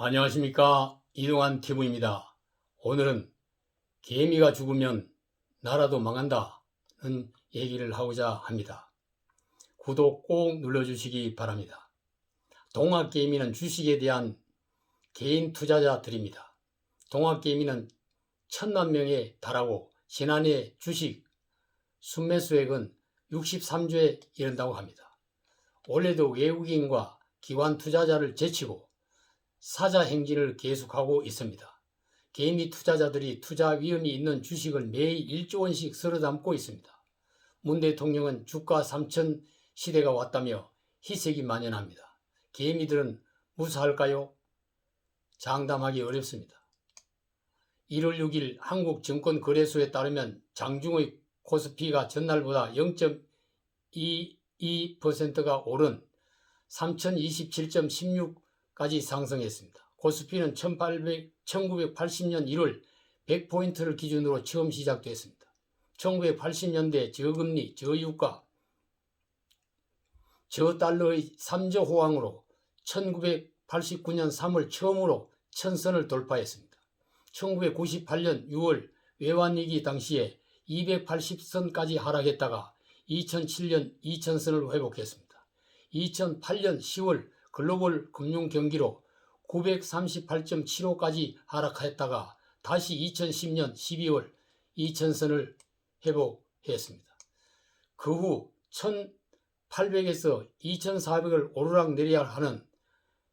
안녕하십니까, 이동환 TV입니다. 오늘은 개미가 죽으면 나라도 망한다는 얘기를 하고자 합니다. 구독 꼭 눌러주시기 바랍니다. 동학개미는 주식에 대한 개인 투자자들입니다. 동학개미는 1000만 명에 달하고 지난해 주식 순매수액은 63조에 이른다고 합니다. 올해도 외국인과 기관 투자자를 제치고 사자 행진을 계속하고 있습니다. 개미 투자자들이 투자 위험이 있는 주식을 매일 1조 원씩 쓸어담고 있습니다. 문 대통령은 주가 3천 시대가 왔다며 희색이 만연합니다. 개미들은 무사할까요? 장담하기 어렵습니다. 1월 6일 한국증권거래소에 따르면 장중의 코스피가 전날보다 0.22%가 오른 3027.16까지 상승했습니다. 코스피는 1980년 1월 100포인트를 기준으로 처음 시작됐습니다. 1980년대 저금리, 저유가, 저달러의 3조 호황으로 1989년 3월 처음으로 1000선을 돌파했습니다. 1998년 6월 외환위기 당시에 280선까지 하락했다가 2007년 2000선을 회복했습니다. 2008년 10월 글로벌 금융 경기로 938.75까지 하락했다가 다시 2010년 12월 2000선을 회복했습니다. 그 후 1800에서 2400을 오르락내리락 하는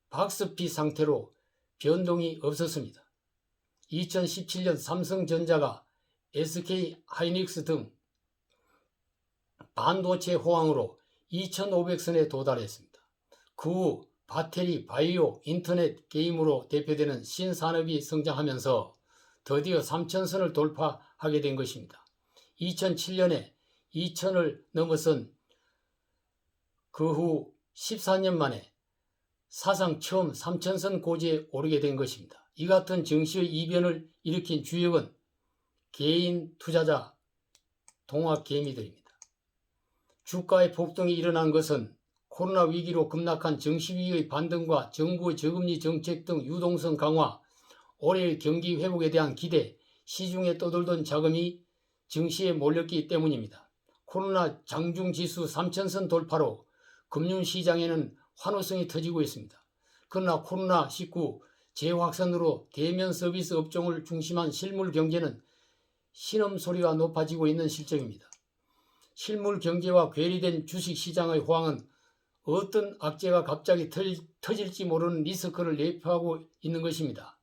박스피 상태로 변동이 없었습니다. 2017년 삼성전자가 SK 하이닉스 등 반도체 호황으로 2500선에 도달했습니다. 그 후 배터리, 바이오, 인터넷, 게임으로 대표되는 신산업이 성장하면서 드디어 3000선을 돌파하게 된 것입니다. 2007년에 2000을 넘어선 그 후 14년 만에 사상 처음 3000선 고지에 오르게 된 것입니다. 이 같은 증시의 이변을 일으킨 주역은 개인 투자자 동학개미들입니다. 주가의 폭등이 일어난 것은 코로나 위기로 급락한 증시위기의 반등과 정부의 저금리 정책 등 유동성 강화, 올해의 경기 회복에 대한 기대, 시중에 떠돌던 자금이 증시에 몰렸기 때문입니다. 코로나 장중지수 3000선 돌파로 금융시장에는 환호성이 터지고 있습니다. 그러나 코로나19 재확산으로 대면 서비스 업종을 중심한 실물 경제는 신음소리가 높아지고 있는 실정입니다. 실물 경제와 괴리된 주식시장의 호황은 어떤 악재가 갑자기 터질지 모르는 리스크를 내포하고 있는 것입니다.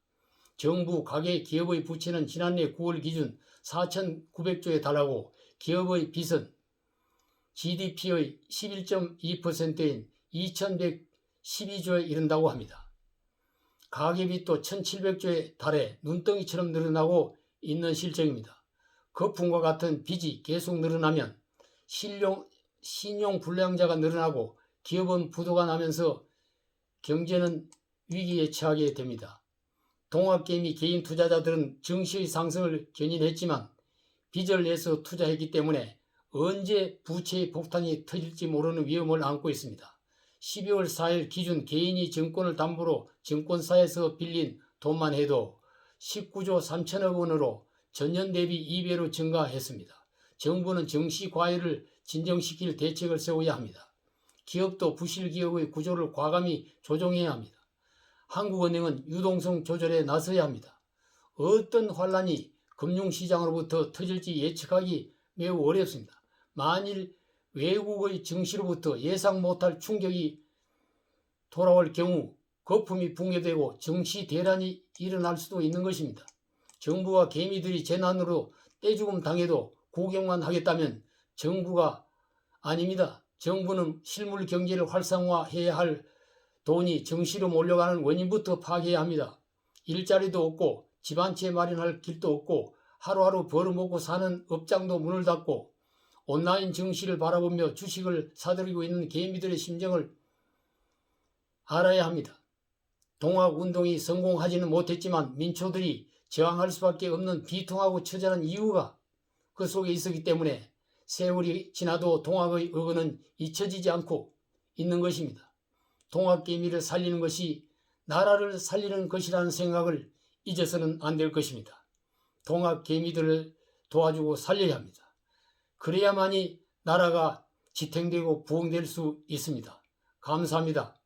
정부, 가계, 기업의 부채는 지난해 9월 기준 4,900조에 달하고 기업의 빚은 GDP의 11.2%인 2,112조에 이른다고 합니다. 가계빚도 1,700조에 달해 눈덩이처럼 늘어나고 있는 실정입니다. 거품과 같은 빚이 계속 늘어나면 신용불량자가 늘어나고 기업은 부도가 나면서 경제는 위기에 처하게 됩니다. 동학개미 개인 투자자들은 증시의 상승을 견인했지만 빚을 내서 투자했기 때문에 언제 부채의 폭탄이 터질지 모르는 위험을 안고 있습니다. 12월 4일 기준 개인이 증권을 담보로 증권사에서 빌린 돈만 해도 19조 3천억 원으로 전년 대비 2배로 증가했습니다. 정부는 증시 과열을 진정시킬 대책을 세워야 합니다. 기업도 부실기업의 구조를 과감히 조정해야 합니다. 한국은행은 유동성 조절에 나서야 합니다. 어떤 환란이 금융시장으로부터 터질지 예측하기 매우 어렵습니다. 만일 외국의 증시로부터 예상 못할 충격이 돌아올 경우 거품이 붕괴되고 증시 대란이 일어날 수도 있는 것입니다. 정부와 개미들이 재난으로 떼죽음 당해도 구경만 하겠다면 정부가 아닙니다. 정부는 실물 경제를 활성화해야 할 돈이 증시로 몰려가는 원인부터 파괴해야 합니다. 일자리도 없고 집 한 채 마련할 길도 없고 하루하루 벌어먹고 사는 업장도 문을 닫고 온라인 증시를 바라보며 주식을 사들이고 있는 개미들의 심정을 알아야 합니다. 동학운동이 성공하지는 못했지만 민초들이 저항할 수밖에 없는 비통하고 처절한 이유가 그 속에 있었기 때문에 세월이 지나도 동학의 의거는 잊혀지지 않고 있는 것입니다. 동학개미를 살리는 것이 나라를 살리는 것이라는 생각을 잊어서는 안 될 것입니다. 동학 개미들을 도와주고 살려야 합니다. 그래야만이 나라가 지탱되고 부흥될 수 있습니다. 감사합니다.